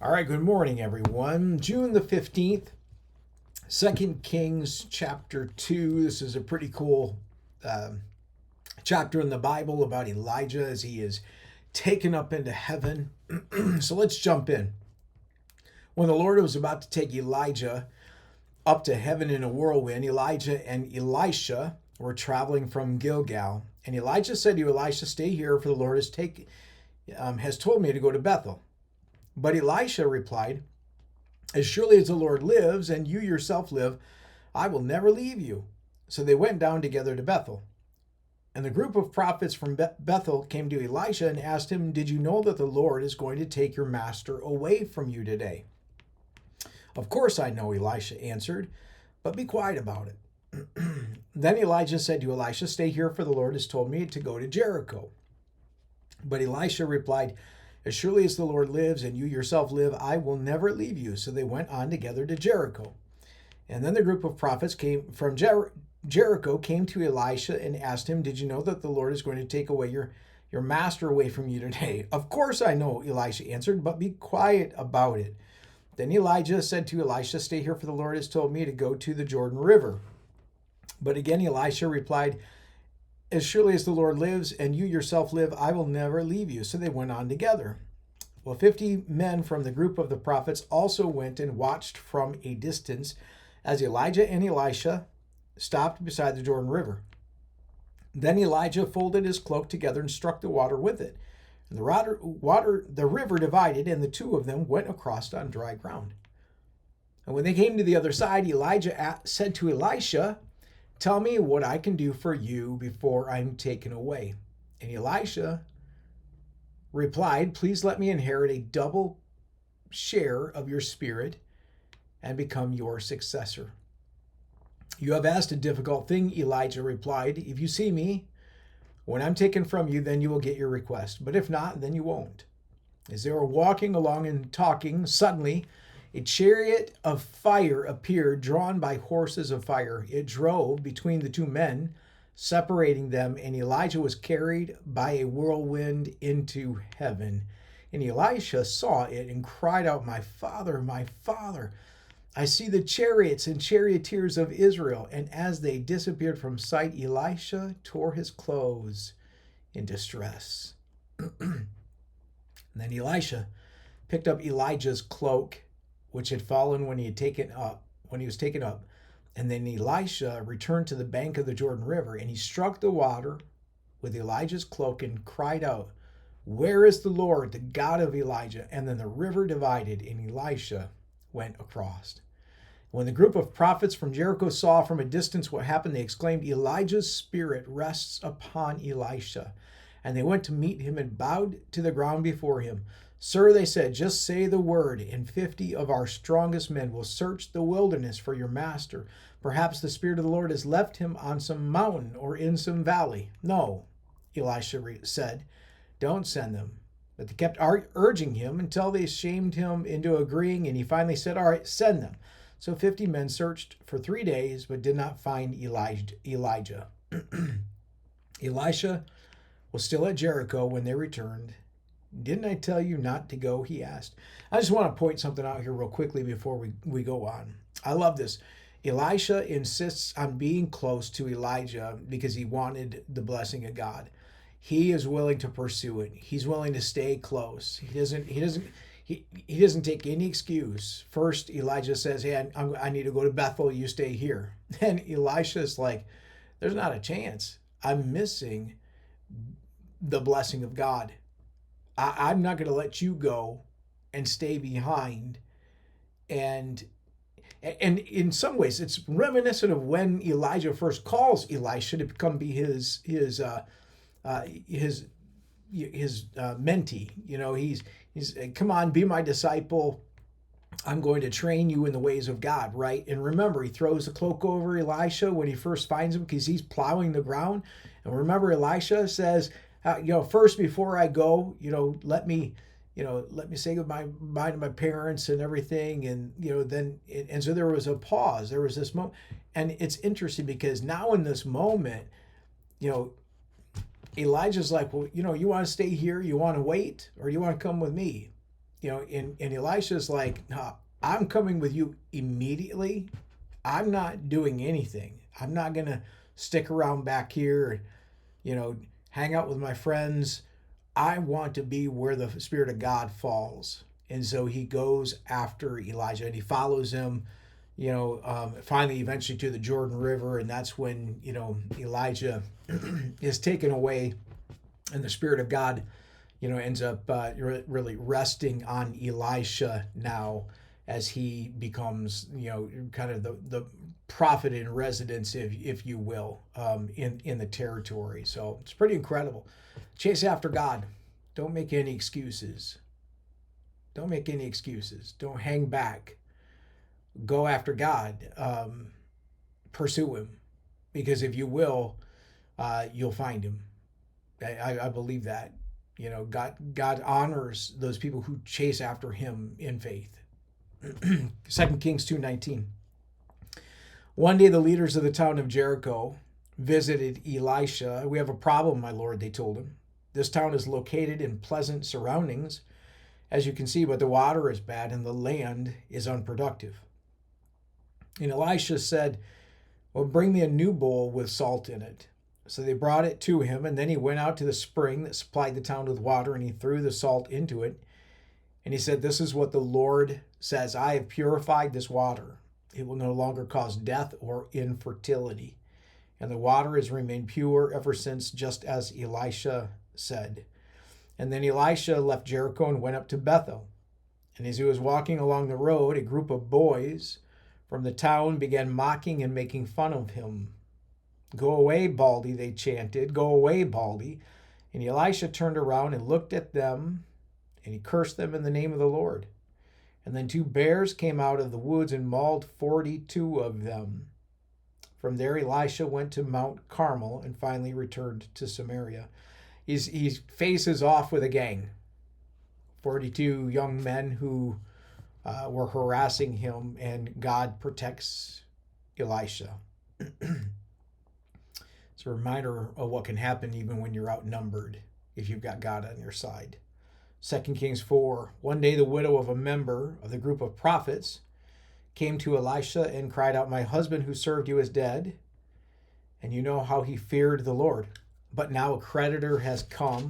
All right, good morning, everyone. June the 15th, 2 Kings chapter 2. This is a pretty cool chapter in the Bible about Elijah as he is taken up into heaven. So let's jump in. When the Lord was about to take Elijah up to heaven in a whirlwind, Elijah and Elisha were traveling from Gilgal. And Elijah said to Elisha, "Stay here, for the Lord has told me to go to Bethel." But Elisha replied, "As surely as the Lord lives and you yourself live, I will never leave you." So they went down together to Bethel. And the group of prophets from Bethel came to Elisha and asked him, "Did you know that the Lord is going to take your master away from you today?" "Of course I know," Elisha answered, "but be quiet about it." Then Elijah said to Elisha, "Stay here, for the Lord has told me to go to Jericho." But Elisha replied, "As surely as the Lord lives and you yourself live, I will never leave you." So they went on together to Jericho. And then the group of prophets came from Jericho came to Elisha and asked him, "Did you know that the Lord is going to take away your master away from you today?" "Of course I know," Elisha answered, "but be quiet about it." Then Elijah said to Elisha, "Stay here, for the Lord has told me to go to the Jordan River." But again Elisha replied, "As surely as the Lord lives and you yourself live, I will never leave you." So they went on together. Well, 50 men from the group of the prophets also went and watched from a distance as Elijah and Elisha stopped beside the Jordan River. Then Elijah folded his cloak together and struck the water with it. And the river divided, and the two of them went across on dry ground. And when they came to the other side, Elijah said to Elisha, "Tell me what I can do for you before I'm taken away." And Elisha replied, "Please let me inherit a double share of your spirit and become your successor." "You have asked a difficult thing," Elijah replied. "If you see me when I'm taken from you, then you will get your request. But if not, then you won't." As they were walking along and talking, suddenly a chariot of fire appeared, drawn by horses of fire. It drove between the two men, separating them, and Elijah was carried by a whirlwind into heaven. And Elisha saw it and cried out, my father, I see the chariots and charioteers of Israel." And as they disappeared from sight, Elisha tore his clothes in distress. Then Elisha picked up Elijah's cloak, which had fallen when he was taken up. And then Elisha returned to the bank of the Jordan River, and he struck the water with Elijah's cloak and cried out, "Where is the Lord, the God of Elijah?" And then the river divided, and Elisha went across. When the group of prophets from Jericho saw from a distance what happened, they exclaimed, "Elijah's spirit rests upon Elisha." And they went to meet him and bowed to the ground before him. "Sir," they said, "just say the word, and 50 of our strongest men will search the wilderness for your master. Perhaps the Spirit of the Lord has left him on some mountain or in some valley." "No," Elisha said, "don't send them." But they kept urging him until they shamed him into agreeing, and he finally said, "All right, send them." So 50 men searched for 3 days, but did not find Elijah. Elisha was still at Jericho when they returned. "Didn't I tell you not to go?" he asked. I just want to point something out here real quickly before we go on. I love this. Elisha insists on being close to Elijah because he wanted the blessing of God. He is willing to pursue it. He's willing to stay close. He doesn't take any excuse. First, Elijah says, "Hey, I need to go to Bethel. You stay here." And Elisha's like, "There's not a chance. I'm missing the blessing of God. I'm not going to let you go and stay behind." And in some ways, it's reminiscent of when Elijah first calls Elisha to be his mentee. You know, he's "Come on, be my disciple. I'm going to train you in the ways of God," right? And remember, he throws the cloak over Elisha when he first finds him because he's plowing the ground. And remember, Elisha says, "First, before I go, let me say goodbye to my parents and everything." And, and so there was a pause. There was this moment. And it's interesting because now in this moment, Elijah's like, "Well, you want to stay here? You want to wait? Or you want to come with me?" And Elisha's like, "No, I'm coming with you immediately. I'm not doing anything. I'm not going to stick around back here, you know, hang out with my friends. I want to be where the Spirit of God falls." And so he goes after Elijah and he follows him, finally, eventually to the Jordan River. And that's when, Elijah is taken away and the Spirit of God, ends up really resting on Elisha now as he becomes, kind of the prophet in residence, if you will, in the territory. So it's pretty incredible. Chase after God. Don't make any excuses. Don't make any excuses. Don't hang back. Go after God. Pursue Him, because if you will, you'll find Him. I believe that. God honors those people who chase after Him in faith. 2 Kings 2:19. One day the leaders of the town of Jericho visited Elisha. "We have a problem, my lord," they told him. "This town is located in pleasant surroundings, as you can see, but the water is bad and the land is unproductive." And Elisha said, "Well, bring me a new bowl with salt in it." So they brought it to him, and then he went out to the spring that supplied the town with water, and he threw the salt into it. And he said, "This is what the Lord says, I have purified this water. It will no longer cause death or infertility." And the water has remained pure ever since, just as Elisha said. And then Elisha left Jericho and went up to Bethel. And as he was walking along the road, a group of boys from the town began mocking and making fun of him. "Go away, Baldy," they chanted. "Go away, Baldy." And Elisha turned around and looked at them, and he cursed them in the name of the Lord. And then 2 bears came out of the woods and mauled 42 of them. From there, Elisha went to Mount Carmel and finally returned to Samaria. He faces off with a gang, 42 young men who were harassing him, and God protects Elisha. It's a reminder of what can happen even when you're outnumbered, if you've got God on your side. 2 Kings 4. One day the widow of a member of the group of prophets came to Elisha and cried out, "My husband who served you is dead, and you know how he feared the Lord. But now a creditor has come,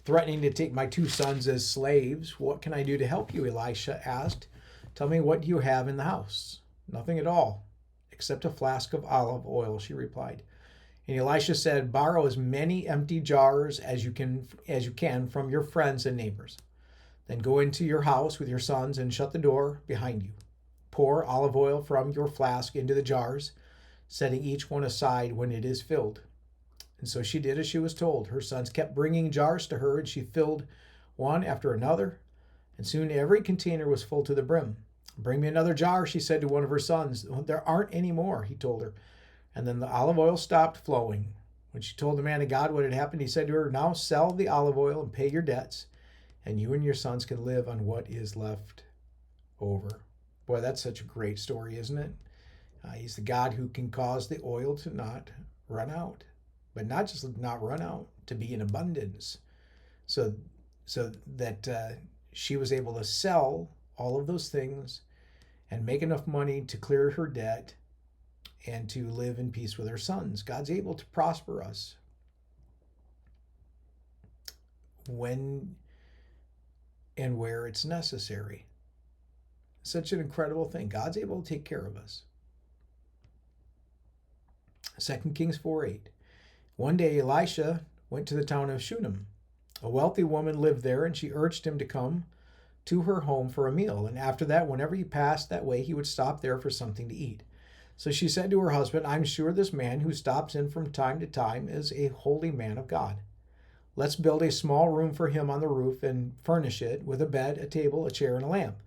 threatening to take my 2 sons as slaves. What can I do to help you?" Elisha asked. "Tell me, what do you have in the house?" "Nothing at all, except a flask of olive oil," she replied. And Elisha said, "Borrow as many empty jars as you can from your friends and neighbors. Then go into your house with your sons and shut the door behind you. Pour olive oil from your flask into the jars, setting each one aside when it is filled." And so she did as she was told. Her sons kept bringing jars to her, and she filled one after another, and soon every container was full to the brim. "Bring me another jar," she said to one of her sons. "There aren't any more," he told her. And then the olive oil stopped flowing. When she told the man of God what had happened, he said to her, "Now sell the olive oil and pay your debts, and you and your sons can live on what is left over." Boy, that's such a great story, isn't it? He's the God who can cause the oil to not run out, but not just not run out, to be in abundance. So that she was able to sell all of those things and make enough money to clear her debt and to live in peace with her sons. God's able to prosper us when and where it's necessary. Such an incredible thing. God's able to take care of us. 2 Kings 4:8. One day Elisha went to the town of Shunem. A wealthy woman lived there, and she urged him to come to her home for a meal. And after that, whenever he passed that way, he would stop there for something to eat. So she said to her husband, "I'm sure this man who stops in from time to time is a holy man of God. Let's build a small room for him on the roof and furnish it with a bed, a table, a chair, and a lamp.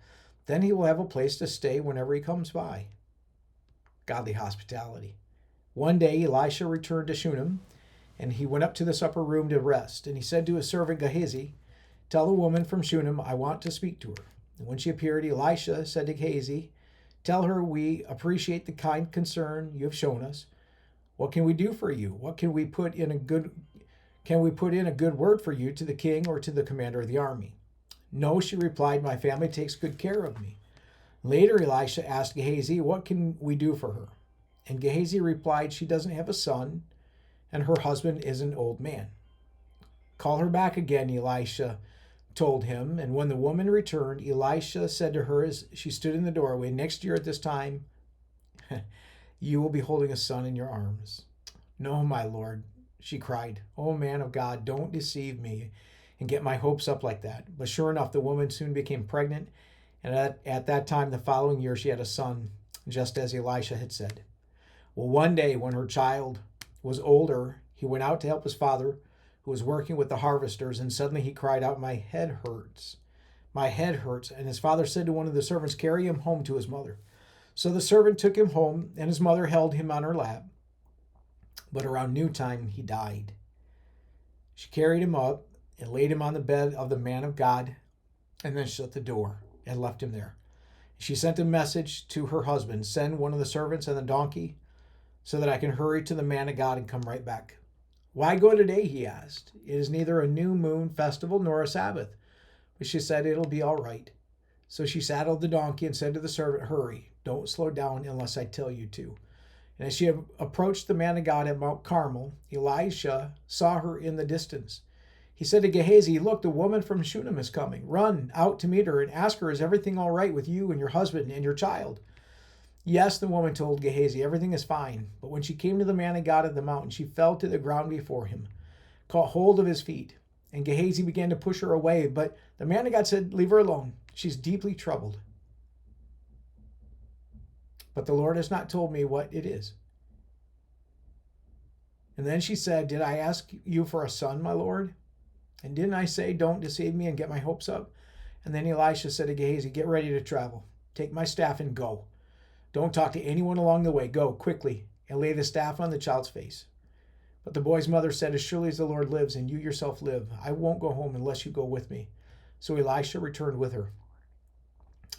Then he will have a place to stay whenever he comes by." Godly hospitality. One day Elisha returned to Shunem, and he went up to this upper room to rest. And he said to his servant Gehazi, "Tell the woman from Shunem I want to speak to her." And when she appeared, Elisha said to Gehazi, "Tell her we appreciate the kind concern you have shown us. What can we do for you? What can we put in a good word for you to the king or to the commander of the army?" No, she replied, my family takes good care of me. Later, Elisha asked Gehazi, what can we do for her? And Gehazi replied, she doesn't have a son, and her husband is an old man. Call her back again, Elisha told him. And when the woman returned, Elisha said to her as she stood in the doorway, next year at this time, you will be holding a son in your arms. No, my Lord, she cried. Oh, man of God, don't deceive me and get my hopes up like that. But sure enough, the woman soon became pregnant. And at that time, the following year, she had a son, just as Elisha had said. Well, one day when her child was older, he went out to help his father, who was working with the harvesters, and suddenly he cried out, my head hurts. My head hurts. And his father said to one of the servants, carry him home to his mother. So the servant took him home, and his mother held him on her lap. But around noontime, he died. She carried him up and laid him on the bed of the man of God, and then shut the door and left him there. She sent a message to her husband, send one of the servants and the donkey so that I can hurry to the man of God and come right back. Why go today, he asked. It is neither a new moon festival nor a Sabbath. But she said, it'll be all right. So she saddled the donkey and said to the servant, hurry, don't slow down unless I tell you to. And as she approached the man of God at Mount Carmel, Elisha saw her in the distance. He said to Gehazi, look, the woman from Shunem is coming. Run out to meet her and ask her, is everything all right with you and your husband and your child? Yes, the woman told Gehazi, everything is fine. But when she came to the man of God at the mountain, she fell to the ground before him, caught hold of his feet. And Gehazi began to push her away. But the man of God said, leave her alone. She's deeply troubled. But the Lord has not told me what it is. And then she said, did I ask you for a son, my Lord? And didn't I say, don't deceive me and get my hopes up? And then Elisha said to Gehazi, get ready to travel. Take my staff and go. Don't talk to anyone along the way. Go quickly and lay the staff on the child's face. But the boy's mother said, as surely as the Lord lives and you yourself live, I won't go home unless you go with me. So Elisha returned with her.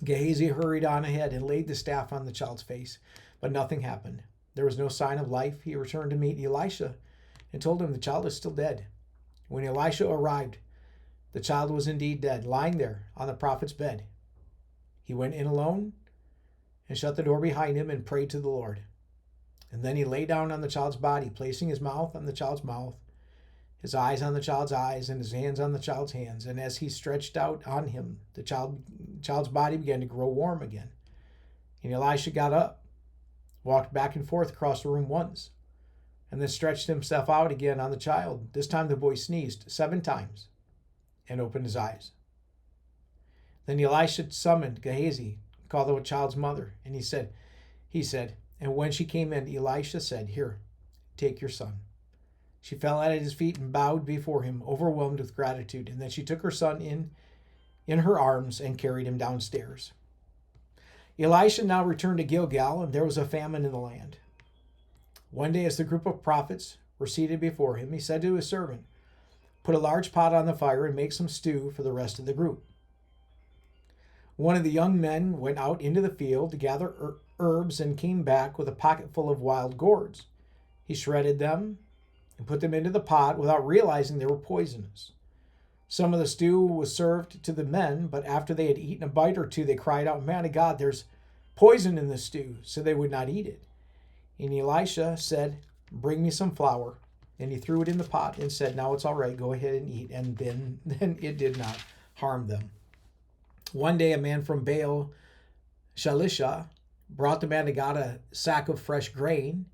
Gehazi hurried on ahead and laid the staff on the child's face, but nothing happened. There was no sign of life. He returned to meet Elisha and told him the child is still dead. When Elisha arrived, the child was indeed dead, lying there on the prophet's bed. He went in alone and shut the door behind him and prayed to the Lord. And then he lay down on the child's body, placing his mouth on the child's mouth, his eyes on the child's eyes, and his hands on the child's hands. And as he stretched out on him, the child's body began to grow warm again. And Elisha got up, walked back and forth across the room once, and then stretched himself out again on the child. This time the boy sneezed 7 times and opened his eyes. Then Elisha summoned Gehazi, called the child's mother, and he said, and when she came in, Elisha said, here, take your son. She fell at his feet and bowed before him, overwhelmed with gratitude. And then she took her son in her arms and carried him downstairs. Elisha now returned to Gilgal, and there was a famine in the land. One day, as the group of prophets were seated before him, he said to his servant, put a large pot on the fire and make some stew for the rest of the group. One of the young men went out into the field to gather herbs and came back with a pocket full of wild gourds. He shredded them and put them into the pot without realizing they were poisonous. Some of the stew was served to the men, but after they had eaten a bite or two, they cried out, man of God, there's poison in the stew, so they would not eat it. And Elisha said, bring me some flour. And he threw it in the pot and said, now it's all right, go ahead and eat. And then it did not harm them. One day a man from Baal Shalisha brought the man of God a sack of fresh grain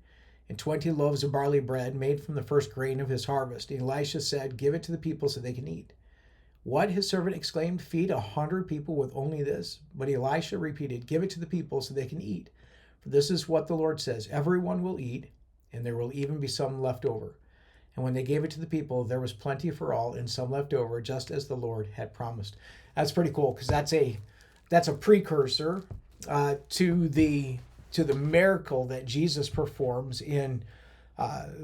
and 20 loaves of barley bread made from the first grain of his harvest. And Elisha said, give it to the people so they can eat. What? His servant exclaimed, feed 100 people with only this? But Elisha repeated, give it to the people so they can eat. For this is what the Lord says, everyone will eat, and there will even be some left over. And when they gave it to the people, there was plenty for all and some left over, just as the Lord had promised. That's pretty cool, because that's a precursor to the miracle that Jesus performs in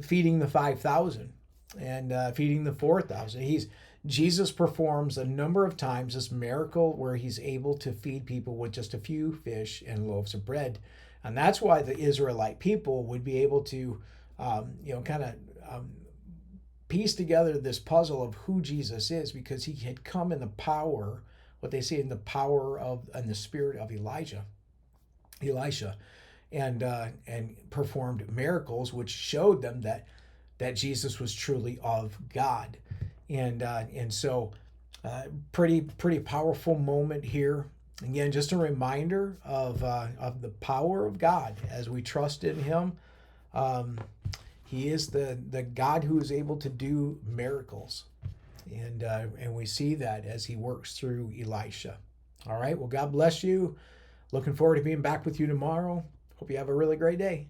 feeding the 5,000 and feeding the 4,000. Jesus performs a number of times this miracle where he's able to feed people with just a few fish and loaves of bread. And that's why the Israelite people would be able to, piece together this puzzle of who Jesus is, because he had come in the power what they see in the power of and the spirit of Elisha, and performed miracles, which showed them that Jesus was truly of God, and so pretty powerful moment here. Again, just a reminder of the power of God as we trust in Him. He is the God who is able to do miracles, and we see that as He works through Elisha. All right. Well, God bless you. Looking forward to being back with you tomorrow. Hope you have a really great day.